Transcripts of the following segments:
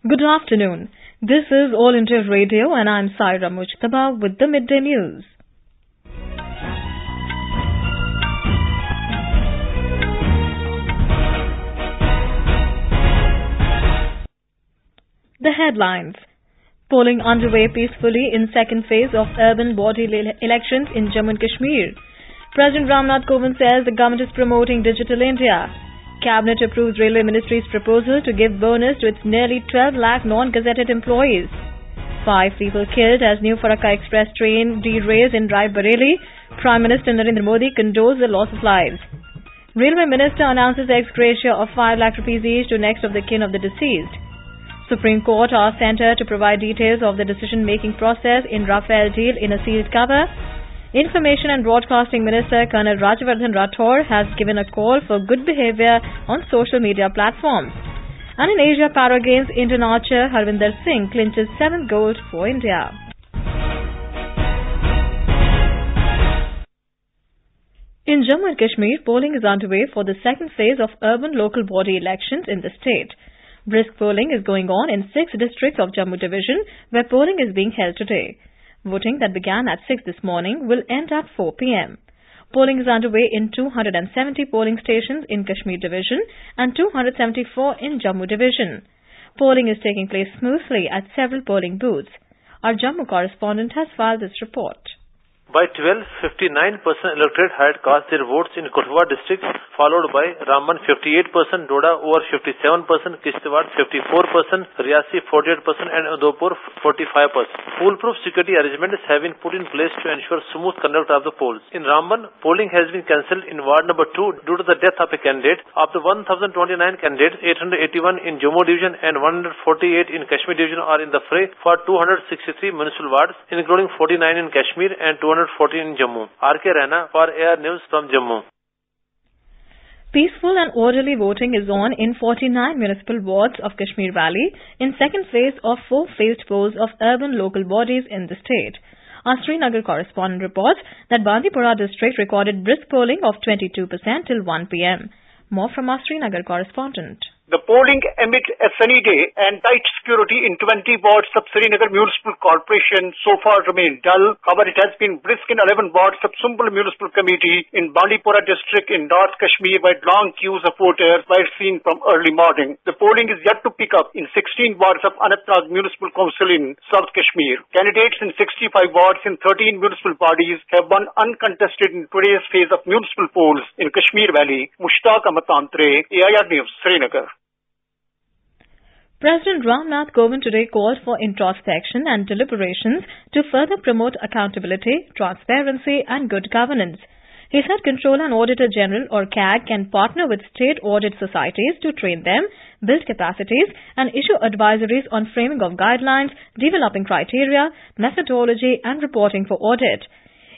Good afternoon. This is All India Radio and I'm Saira Mujtaba with the Midday News. The headlines. Polling underway peacefully in second phase of urban body elections in Jammu and Kashmir. President Ramnath Kovind says the government is promoting Digital India. Cabinet approves Railway Ministry's proposal to give bonus to its nearly 12 lakh non-gazetted employees. 5 people killed as New Farakka Express train derails in Rae-Bareli. Prime Minister Narendra Modi condoles the loss of lives. Railway Minister announces ex gratia of 5 lakh rupees each to next of the kin of the deceased. Supreme Court asks Centre to provide details of the decision-making process in Rafale deal in a sealed cover. Information and Broadcasting Minister Colonel Rajyavardhan Rathore has given a call for good behaviour on social media platforms. And in Asia Para Games, Indian archer Harvinder Singh clinches 7th gold for India. In Jammu and Kashmir, polling is underway for the second phase of urban local body elections in the state. Brisk polling is going on in 6 districts of Jammu Division, where polling is being held today. Voting that began at 6 this morning will end at 4 p.m. Polling is underway in 270 polling stations in Kashmir Division and 274 in Jammu Division. Polling is taking place smoothly at several polling booths. Our Jammu correspondent has filed this report. By 12, 59% electorate had cast their votes in Kothwa district, followed by Ramban 58%, Doda over 57%, Kishtwar 54%, Riyasi 48% and Udhampur 45%. Foolproof security arrangements have been put in place to ensure smooth conduct of the polls. In Ramban, polling has been cancelled in Ward number 2 due to the death of a candidate. Of the 1,029 candidates, 881 in Jammu Division and 148 in Kashmir Division are in the fray for 263 municipal wards, including 49 in Kashmir and 214 in Jammu. R.K. Rana for Air News from Jammu. Peaceful and orderly voting is on in 49 municipal wards of Kashmir Valley in second phase of 4-phased polls of urban local bodies in the state. Our Srinagar correspondent reports that Bandipora district recorded brisk polling of 22% till 1 p.m. More from our Srinagar correspondent. The polling amid a sunny day and tight security in 20 wards of Srinagar Municipal Corporation so far remained dull. However, it has been brisk in 11 wards of Sumbul Municipal Committee in Bandipora district in North Kashmir, where long queues of voters were seen from early morning. The polling is yet to pick up in 16 wards of Anantnag Municipal Council in South Kashmir. Candidates in 65 wards in 13 municipal bodies have won uncontested in today's phase of municipal polls in Kashmir Valley. Mushtaq Ahmed Tantre, AIR News, Srinagar. President Ramnath Kovind today called for introspection and deliberations to further promote accountability, transparency and good governance. He said Controller and Auditor General or CAG can partner with state audit societies to train them, build capacities and issue advisories on framing of guidelines, developing criteria, methodology and reporting for audit.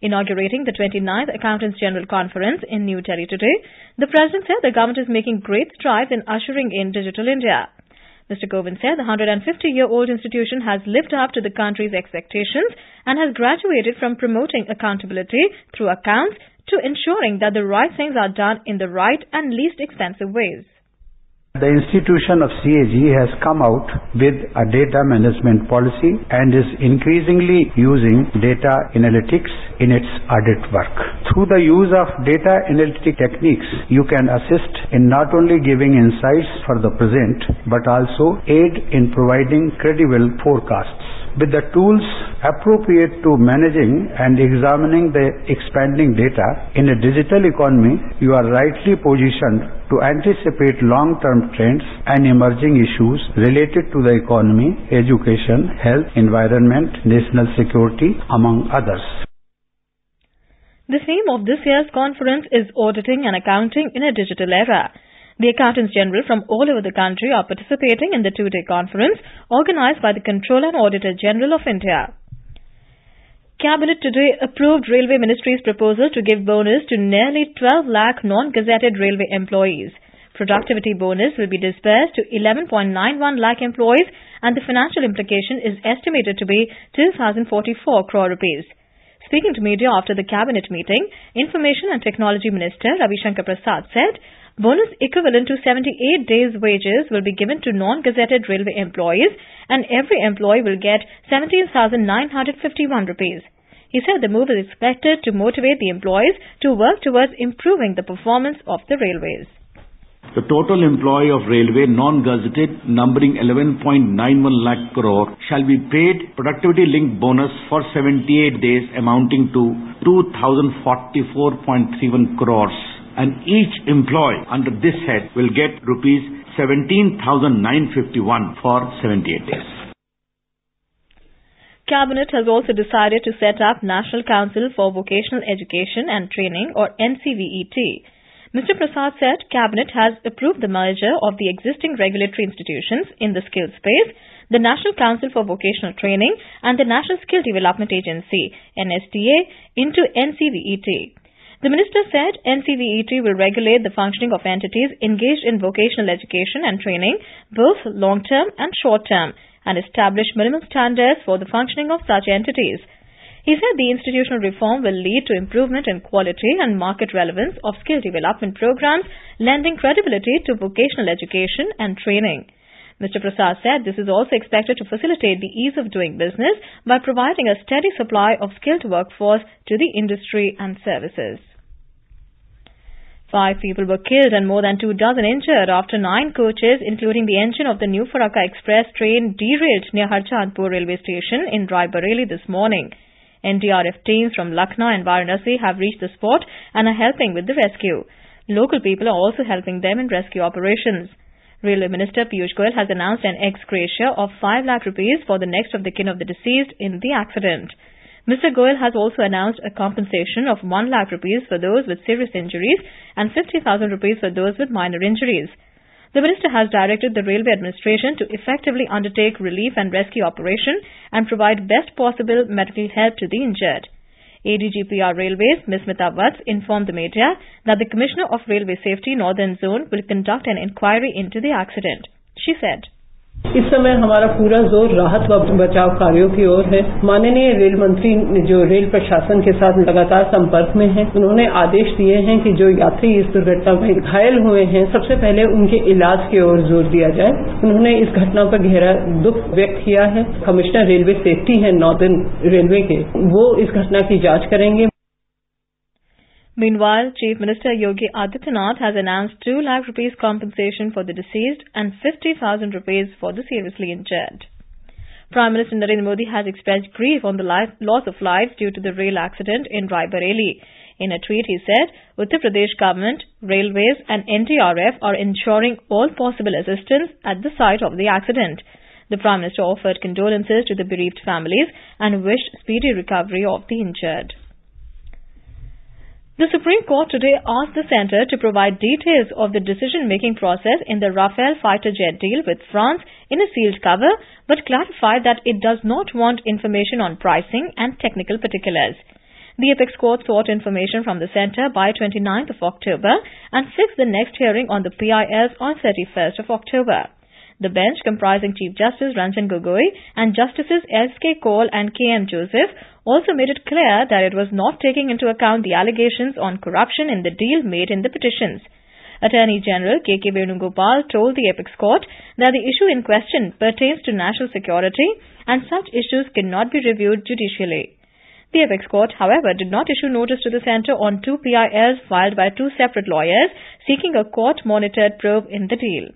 Inaugurating the 29th Accountants General Conference in New Delhi today, the President said the government is making great strides in ushering in Digital India. Mr. Kovind said the 150-year-old institution has lived up to the country's expectations and has graduated from promoting accountability through accounts to ensuring that the right things are done in the right and least expensive ways. The institution of CAG has come out with a data management policy and is increasingly using data analytics in its audit work. Through the use of data analytic techniques, you can assist in not only giving insights for the present, but also aid in providing credible forecasts. With the tools appropriate to managing and examining the expanding data in a digital economy, you are rightly positioned to anticipate long-term trends and emerging issues related to the economy, education, health, environment, national security, among others. The theme of this year's conference is Auditing and Accounting in a Digital Era. The Accountants General from all over the country are participating in the 2-day conference organized by the Controller and Auditor General of India. Cabinet today approved Railway Ministry's proposal to give bonus to nearly 12 lakh non-gazetted railway employees. Productivity bonus will be disbursed to 11.91 lakh employees and the financial implication is estimated to be 2,044 crore rupees. Speaking to media after the cabinet meeting, Information and Technology Minister Ravi Shankar Prasad said, Bonus equivalent to 78 days' wages will be given to non-gazetted railway employees, and every employee will get 17,951 rupees. He said the move is expected to motivate the employees to work towards improving the performance of the railways. The total employee of railway non-gazetted numbering 11.91 lakh crore shall be paid productivity-linked bonus for 78 days amounting to 2,044.31 crores, and each employee under this head will get rupees 17,951 for 78 days. Cabinet has also decided to set up National Council for Vocational Education and Training, or NCVET. Mr. Prasad said Cabinet has approved the merger of the existing regulatory institutions in the skills space, the National Council for Vocational Training and the National Skill Development Agency, NSTA, into NCVET. The minister said NCVET will regulate the functioning of entities engaged in vocational education and training, both long-term and short-term, and establish minimum standards for the functioning of such entities. He said the institutional reform will lead to improvement in quality and market relevance of skill development programs, lending credibility to vocational education and training. Mr. Prasad said this is also expected to facilitate the ease of doing business by providing a steady supply of skilled workforce to the industry and services. 5 people were killed and more than 24 injured after 9 coaches, including the engine of the New Farakka Express train, derailed near Harchandpur railway station in Raebareli this morning. NDRF teams from Lucknow and Varanasi have reached the spot and are helping with the rescue. Local people are also helping them in rescue operations. Railway Minister Piyush Goyal has announced an ex gratia of 5 lakh rupees for the next of the kin of the deceased in the accident. Mr. Goyal has also announced a compensation of 1 lakh rupees for those with serious injuries and 50,000 rupees for those with minor injuries. The minister has directed the Railway Administration to effectively undertake relief and rescue operation and provide best possible medical help to the injured. ADGPR Railways, Ms. Smita Vats, informed the media that the Commissioner of Railway Safety Northern Zone will conduct an inquiry into the accident. She said, इस समय हमारा पूरा जोर राहत व बचाव कार्यों की ओर है। माननीय रेल मंत्री जो रेल प्रशासन के साथ लगातार संपर्क में हैं, उन्होंने आदेश दिए हैं कि जो यात्री इस दुर्घटना में घायल हुए हैं, सबसे पहले उनके इलाज की ओर जोर दिया जाए। उन्होंने इस घटना पर गहरा दुख व्यक्त किया है। कमिश्नर रेलवे सेफ्टी है नॉर्दर्न रेलवे के, वो इस घटना की जांच करेंगे। Meanwhile, Chief Minister Yogi Adityanath has announced 2 lakh rupees compensation for the deceased and 50,000 rupees for the seriously injured. Prime Minister Narendra Modi has expressed grief on the loss of lives due to the rail accident in Raebareli. In a tweet, he said, Uttar Pradesh government, railways and NDRF are ensuring all possible assistance at the site of the accident. The Prime Minister offered condolences to the bereaved families and wished speedy recovery of the injured. The Supreme Court today asked the centre to provide details of the decision-making process in the Rafale fighter jet deal with France in a sealed cover, but clarified that it does not want information on pricing and technical particulars. The Apex Court sought information from the centre by 29th of October and fixed the next hearing on the PILs on 31st of October. The bench, comprising Chief Justice Ranjan Gogoi and Justices S.K. Kaul and K.M. Joseph, also made it clear that it was not taking into account the allegations on corruption in the deal made in the petitions. Attorney General K.K. Venugopal told the Apex Court that the issue in question pertains to national security and such issues cannot be reviewed judicially. The Apex Court, however, did not issue notice to the centre on 2 PILs filed by 2 separate lawyers seeking a court-monitored probe in the deal.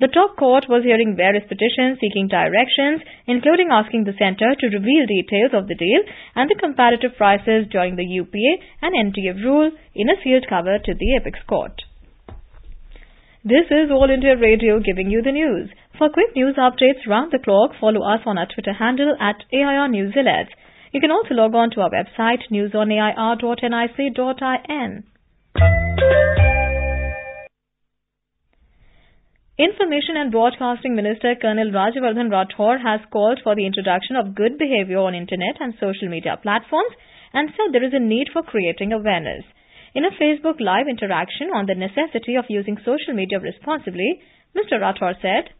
The top court was hearing various petitions seeking directions, including asking the centre to reveal details of the deal and the comparative prices during the UPA and NTF rule in a sealed cover to the Apex Court. This is All India Radio giving you the news. For quick news updates round the clock, follow us on our Twitter handle at AIR News Alerts. You can also log on to our website newsonair.nic.in. Information and Broadcasting Minister Colonel Rajyavardhan Rathore has called for the introduction of good behaviour on internet and social media platforms and said there is a need for creating awareness. In a Facebook Live interaction on the necessity of using social media responsibly, Mr. Rathore said,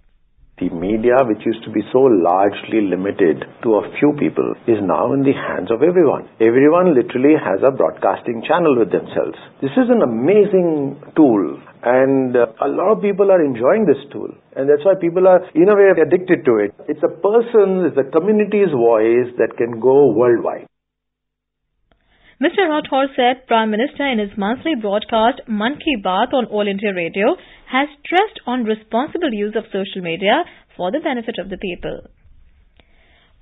The media, which used to be so largely limited to a few people, is now in the hands of everyone. Everyone literally has a broadcasting channel with themselves. This is an amazing tool, and a lot of people are enjoying this tool. And that's why people are, in a way, addicted to it. It's a community's voice that can go worldwide. Mr. Rathore said Prime Minister in his monthly broadcast Mann Ki Baat on All India Radio has stressed on responsible use of social media for the benefit of the people.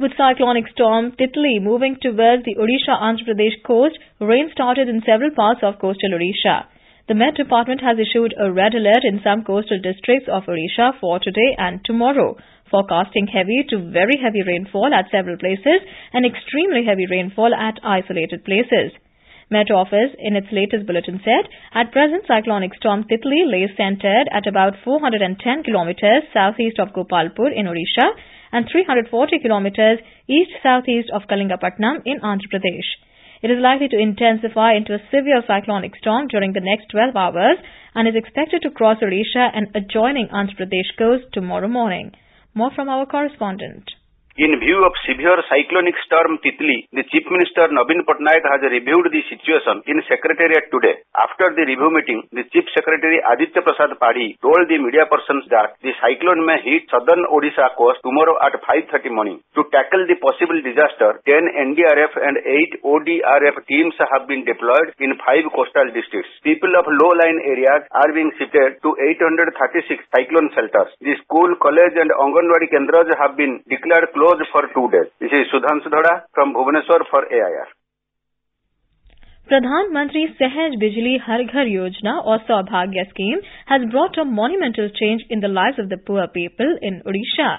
With cyclonic storm Titli moving towards the Odisha-Andhra Pradesh coast, rain started in several parts of coastal Odisha. The Met Department has issued a red alert in some coastal districts of Odisha for today and tomorrow, forecasting heavy to very heavy rainfall at several places and extremely heavy rainfall at isolated places. Met Office in its latest bulletin said, at present cyclonic storm Titli lays centred at about 410 kilometres southeast of Gopalpur in Odisha and 340 kilometres east-southeast of Kalingapatnam in Andhra Pradesh. It is likely to intensify into a severe cyclonic storm during the next 12 hours and is expected to cross Odisha and adjoining Andhra Pradesh coast tomorrow morning. More from our correspondent. In view of severe cyclonic storm Titli, the Chief Minister Naveen Patnaik has reviewed the situation in Secretariat today. After the review meeting, the Chief Secretary Aditya Prasad Padhi told the media persons that the cyclone may hit southern Odisha coast tomorrow at 5:30 morning. To tackle the possible disaster, 10 NDRF and 8 ODRF teams have been deployed in 5 coastal districts. People of low-lying areas are being shifted to 836 cyclone shelters. The school, college and Anganwadi Kendras have been declared closed for 2 days. This is Sudhanshu Dhada from Bhubaneswar for AIR. Pradhan Mantri Sahaj Bijli Har Ghar Yojana or Saubhagya scheme has brought a monumental change in the lives of the poor people in Odisha.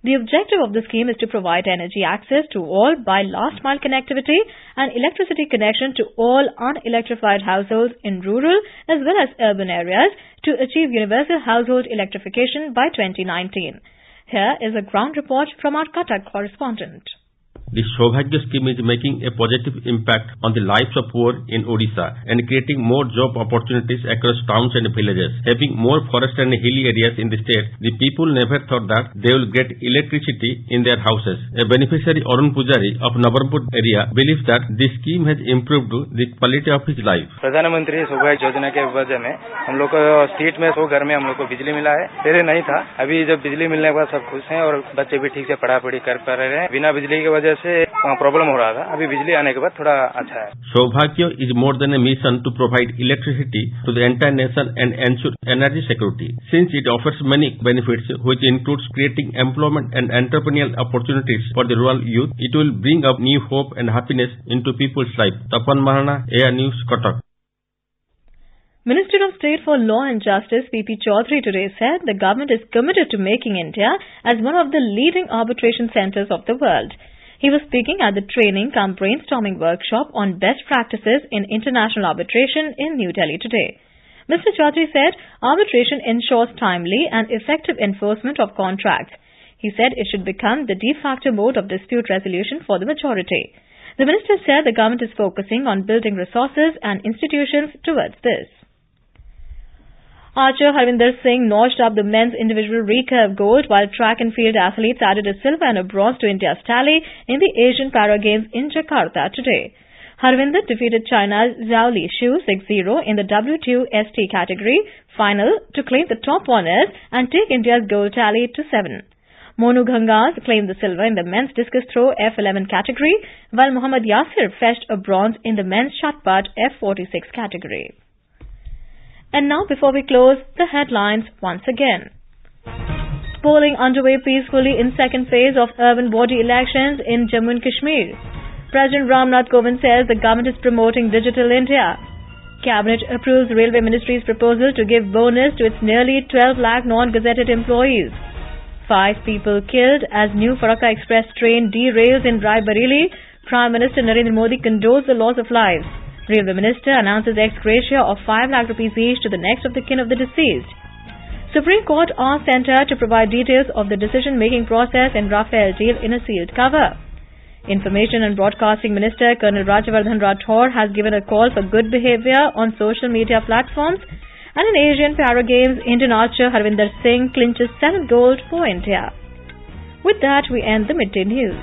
The objective of the scheme is to provide energy access to all by last mile connectivity and electricity connection to all unelectrified households in rural as well as urban areas to achieve universal household electrification by 2019. Here is a ground report from our Cuttack correspondent. The Saubhagya scheme is making a positive impact on the lives of poor in Odisha and creating more job opportunities across towns and villages. Having more forest and hilly areas in the state, the people never thought that they will get electricity in their houses. A beneficiary, Arun Pujari of Nabarpur area, believes that this scheme has improved the quality of his life. प्रधानमंत्री सौभाग्य योजना के वजह में हम लोग को state में 100 घर में हम लोग को बिजली मिला है। पहले नहीं था, अभी जब बिजली मिलने के बाद सब खुश हैं और बच्चे भी ठीक से पढ़ा पढ़ी कर पा रहे हैं। बिना बिजली की वजह से प्रॉब्लम हो रहा था, अभी बिजली आने के बाद थोड़ा अच्छा है। Saubhagya is more than a mission to provide electricity to the entire nation and ensure energy security. Since it offers many benefits, which includes creating employment and entrepreneurial opportunities for the rural youth, it will bring up new hope and happiness into people's life. Tapan Mahana, AIR News, Cuttack. Minister of State for Law and Justice P.P. Chaudhary today said the government is committed to making India as one of the leading arbitration centres of the world. He was speaking at the training-cum-brainstorming workshop on best practices in international arbitration in New Delhi today. Mr. Chaudhary said arbitration ensures timely and effective enforcement of contracts. He said it should become the de facto mode of dispute resolution for the majority. The minister said the government is focusing on building resources and institutions towards this. Archer Harvinder Singh notched up the men's individual recurve gold while track and field athletes added a silver and a bronze to India's tally in the Asian Para Games in Jakarta today. Harvinder defeated China's Zhao Li Shu 6-0 in the W2 ST category final to claim the top honours and take India's gold tally to 7. Monu Ghangas claimed the silver in the men's discus throw F11 category while Muhammad Yasir fetched a bronze in the men's shot put F46 category. And now, before we close, the headlines once again. Polling underway peacefully in second phase of urban body elections in Jammu and Kashmir. President Ramnath Kovind says the government is promoting Digital India. Cabinet approves Railway Ministry's proposal to give bonus to its nearly 12 lakh non-gazetted employees. 5 people killed as new Farakka Express train derails in Raebareli. Prime Minister Narendra Modi condoles the loss of lives. Railway Minister announces ex gratia of 5 lakh rupees each to the next of the kin of the deceased. Supreme Court asks Centre to provide details of the decision-making process in Rafale deal in a sealed cover. Information and Broadcasting Minister Colonel Rajyavardhan Rathore has given a call for good behaviour on social media platforms. And in Asian Para Games, Indian archer Harvinder Singh clinches 7th gold for India. With that, we end the midday news.